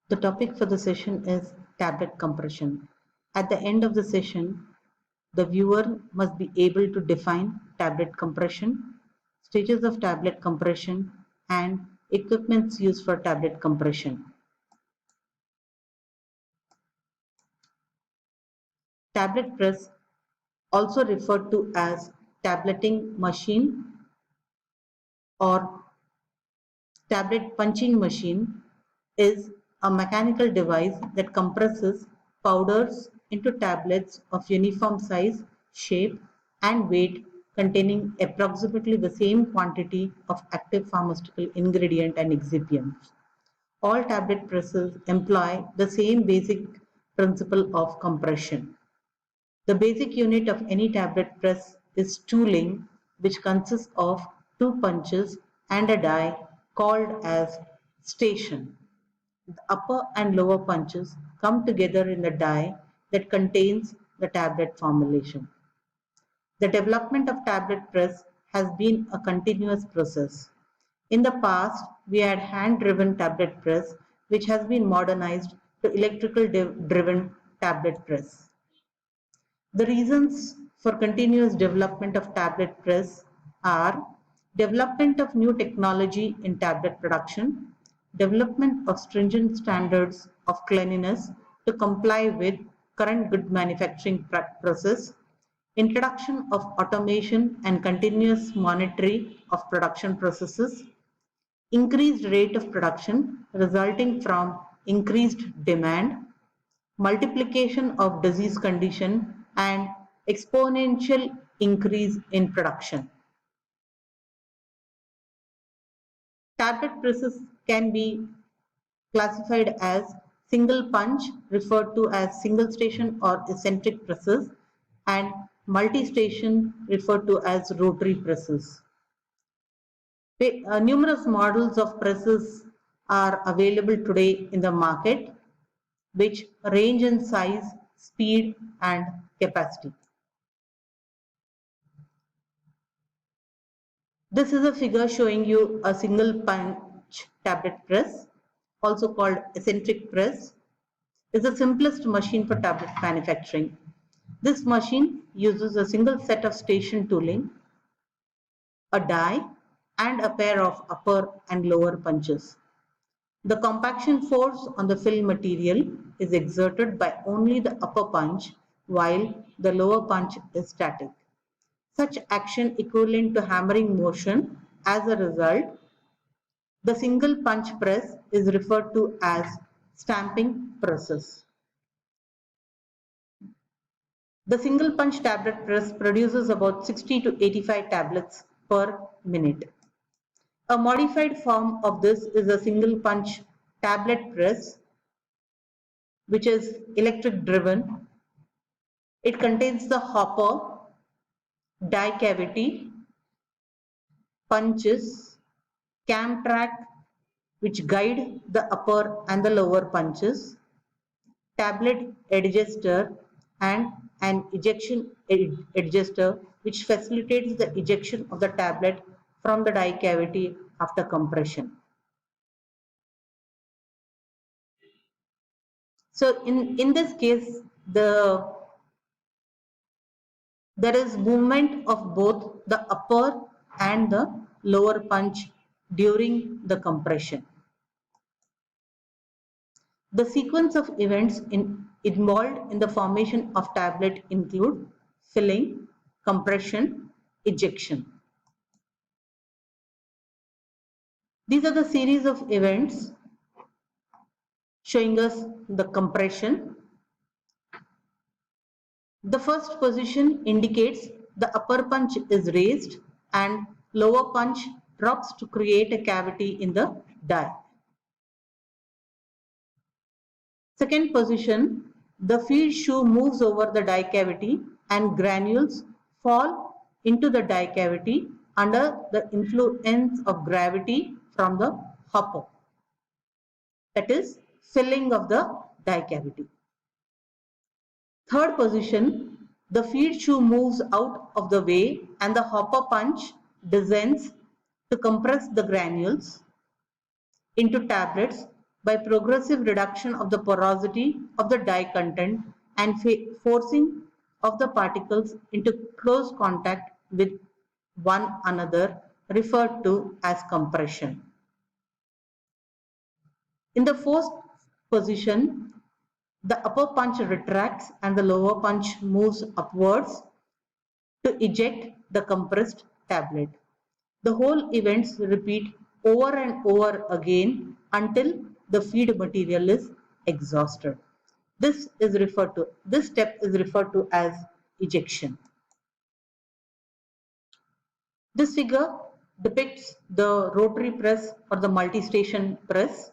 The topic for the session is tablet compression. At the end of the session, the viewer must be able to define tablet compression, stages of tablet compression, and equipments used for tablet compression. Tablet press, also referred to as tableting machine or tablet punching machine, is a mechanical device that compresses powders into tablets of uniform size, shape, and weight containing approximately the same quantity of active pharmaceutical ingredient and excipients. All tablet presses employ the same basic principle of compression. The basic unit of any tablet press is tooling, which consists of two punches and a die called as station. The upper and lower punches come together in the die that contains the tablet formulation. The development of tablet press has been a continuous process. In the past, we had hand-driven tablet press, which has been modernized to electrical-driven tablet press. The reasons for continuous development of tablet press are development of new technology in tablet production, development of stringent standards of cleanliness to comply with current good manufacturing process, introduction of automation and continuous monitoring of production processes, increased rate of production resulting from increased demand, multiplication of disease condition, and exponential increase in production. Tablet presses can be classified as single punch, referred to as single station or eccentric presses, and multi-station, referred to as rotary presses. Numerous models of presses are available today in the market, which range in size, speed, and capacity. This is a figure showing you a single punch tablet press, also called eccentric press. Is the simplest machine for tablet manufacturing. This machine uses a single set of station tooling, a die, and a pair of upper and lower punches. The compaction force on the fill material is exerted by only the upper punch, while the lower punch is static. Such action equivalent to hammering motion. As a result, the single punch press is referred to as stamping presses. The single punch tablet press produces about 60 to 85 tablets per minute. A modified form of this is a single punch tablet press, which is electric driven. It contains the hopper, die cavity, punches, cam track, which guide the upper and the lower punches, tablet adjuster, and an ejection adjuster, which facilitates the ejection of the tablet from the die cavity after compression. So in this case, there is movement of both the upper and the lower punch during the compression. The sequence of events involved in the formation of tablet include filling, compression, ejection. These are the series of events showing us the compression. The first position indicates the upper punch is raised and lower punch drops to create a cavity in the die. Second position, the feed shoe moves over the die cavity and granules fall into the die cavity under the influence of gravity from the hopper. That is filling of the die cavity. Third position, the feed shoe moves out of the way and the hopper punch descends to compress the granules into tablets by progressive reduction of the porosity of the dye content and forcing of the particles into close contact with one another, referred to as compression. In the forced position, the upper punch retracts and the lower punch moves upwards to eject the compressed tablet. The whole events repeat over and over again until the feed material is exhausted. This step is referred to as ejection. This figure depicts the rotary press or the multi-station press.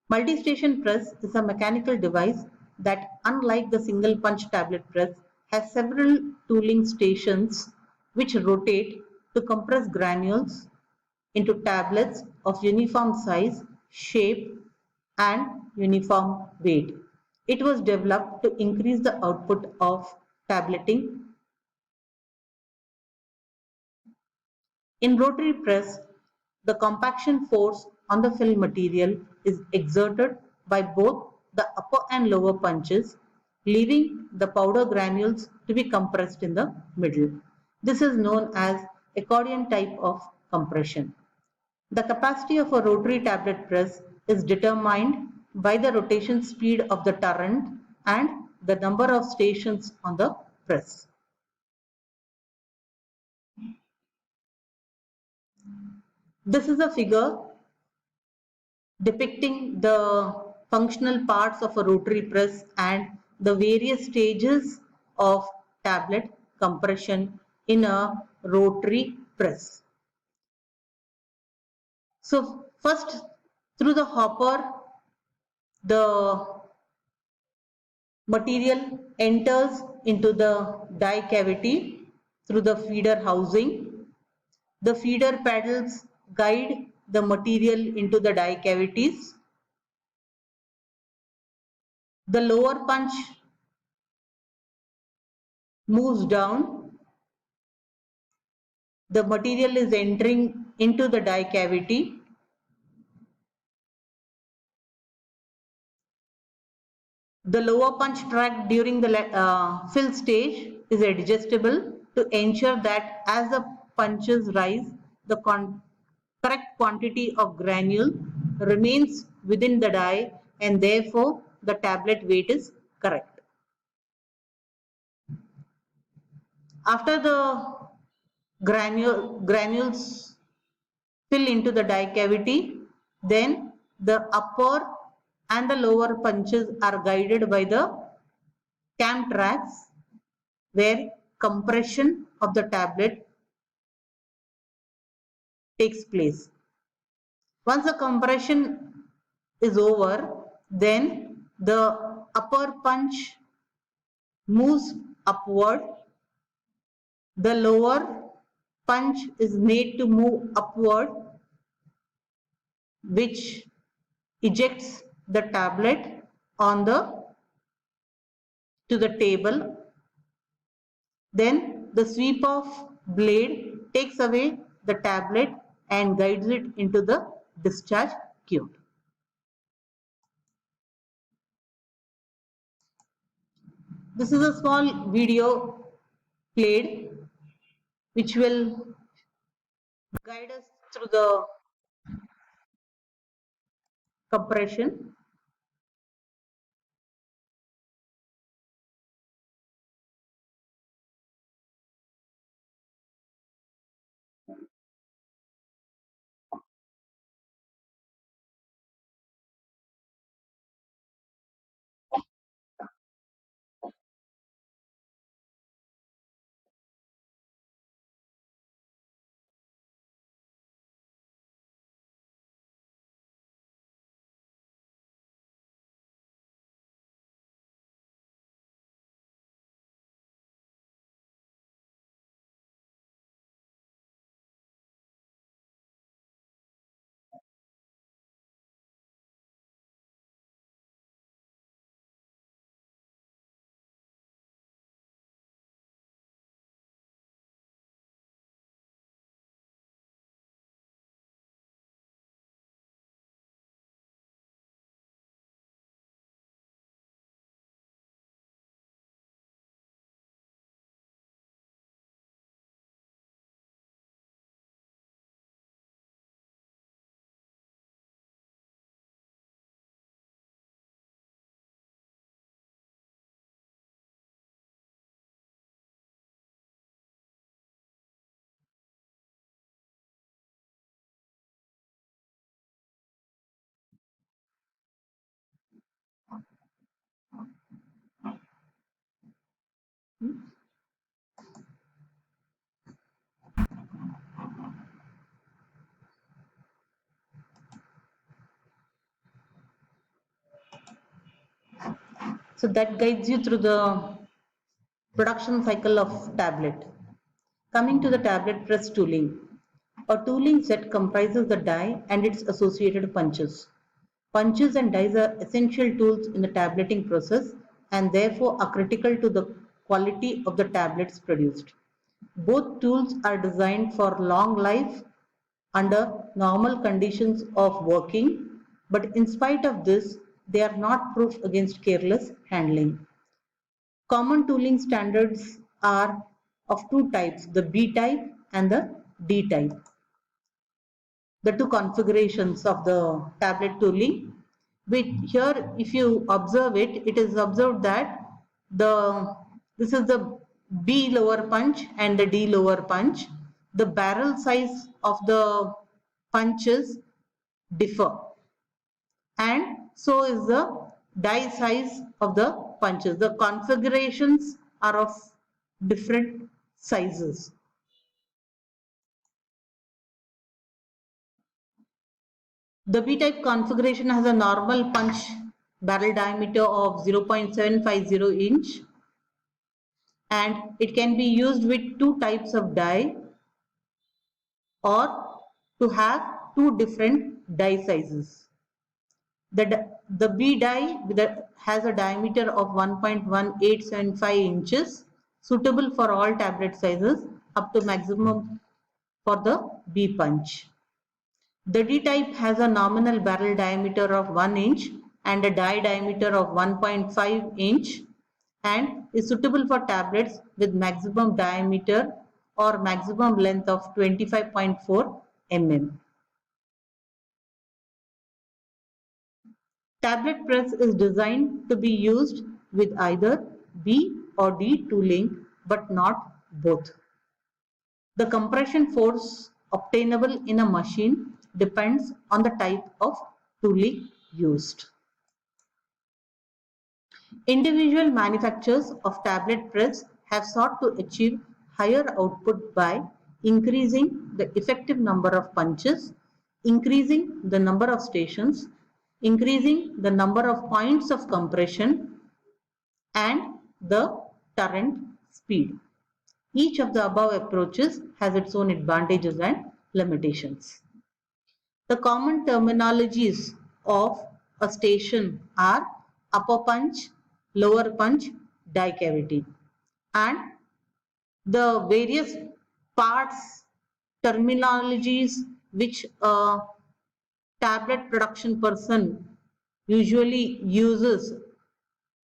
Multi-station press is a mechanical device that, unlike the single punch tablet press, has several tooling stations which rotate to compress granules into tablets of uniform size, shape, and uniform weight. It was developed to increase the output of tableting. In rotary press, the compaction force on the film material is exerted by both the upper and lower punches, leaving the powder granules to be compressed in the middle. This is known as accordion type of compression. The capacity of a rotary tablet press is determined by the rotation speed of the turret and the number of stations on the press. This is a figure depicting the functional parts of a rotary press and the various stages of tablet compression in a rotary press. So first, through the hopper, the material enters into the die cavity through the feeder housing. The feeder paddles guide the material into the die cavities. The lower punch moves down. The material is entering into the die cavity. The lower punch track during the fill stage is adjustable to ensure that as the punches rise, the correct quantity of granule remains within the die and therefore the tablet weight is correct. After the granules fill into the die cavity, then the upper and the lower punches are guided by the cam tracks where compression of the tablet takes place. Once the compression is over, then the upper punch moves upward, the lower punch is made to move upward, which ejects the tablet on the to the table. Then the sweep of blade takes away the tablet and guides it into the discharge chute. This is a small video played which will guide us through the compression. So that guides you through the production cycle of tablet. Coming to the tablet press tooling. A tooling set comprises the die and its associated punches. Punches and dies are essential tools in the tableting process and therefore are critical to the quality of the tablets produced. Both tools are designed for long life under normal conditions of working, but in spite of this, they are not proof against careless handling. Common tooling standards are of two types, the B type and the D type. The two configurations of the tablet tooling. But here, if you observe it, it is observed that this is the B lower punch and the D lower punch. The barrel size of the punches differ, and so is the die size of the punches. The configurations are of different sizes. The B-type configuration has a normal punch barrel diameter of 0.750 inch, and it can be used with two types of die or to have two different die sizes. The B die has a diameter of 1.1875 inches, suitable for all tablet sizes up to maximum for the B punch. The D-type has a nominal barrel diameter of 1 inch and a die diameter of 1.5 inch and is suitable for tablets with maximum diameter or maximum length of 25.4 mm. Tablet press is designed to be used with either B or D tooling, but not both. The compression force obtainable in a machine depends on the type of tooling used. Individual manufacturers of tablet press have sought to achieve higher output by increasing the effective number of punches, increasing the number of stations, increasing the number of points of compression, and the turret speed. Each of the above approaches has its own advantages and limitations. The common terminologies of a station are upper punch, lower punch, die cavity, and the various parts terminologies which a tablet production person usually uses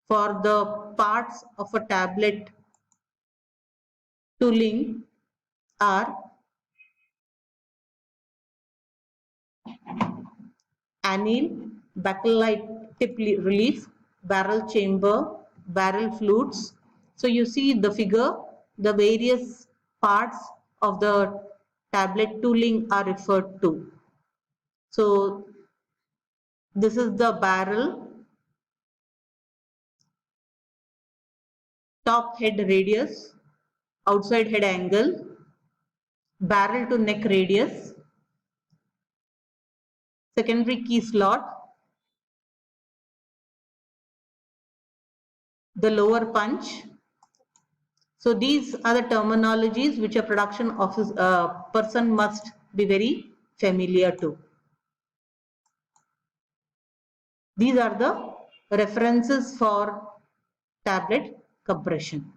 for the parts of a tablet tooling are anneal, bakelite tip relief, barrel chamber, barrel flutes. So you see the figure, the various parts of the tablet tooling are referred to. So this is the barrel, top head radius, outside head angle, barrel to neck radius, secondary key slot, the lower punch. So these are the terminologies which a production office person must be very familiar to. These are the references for tablet compression.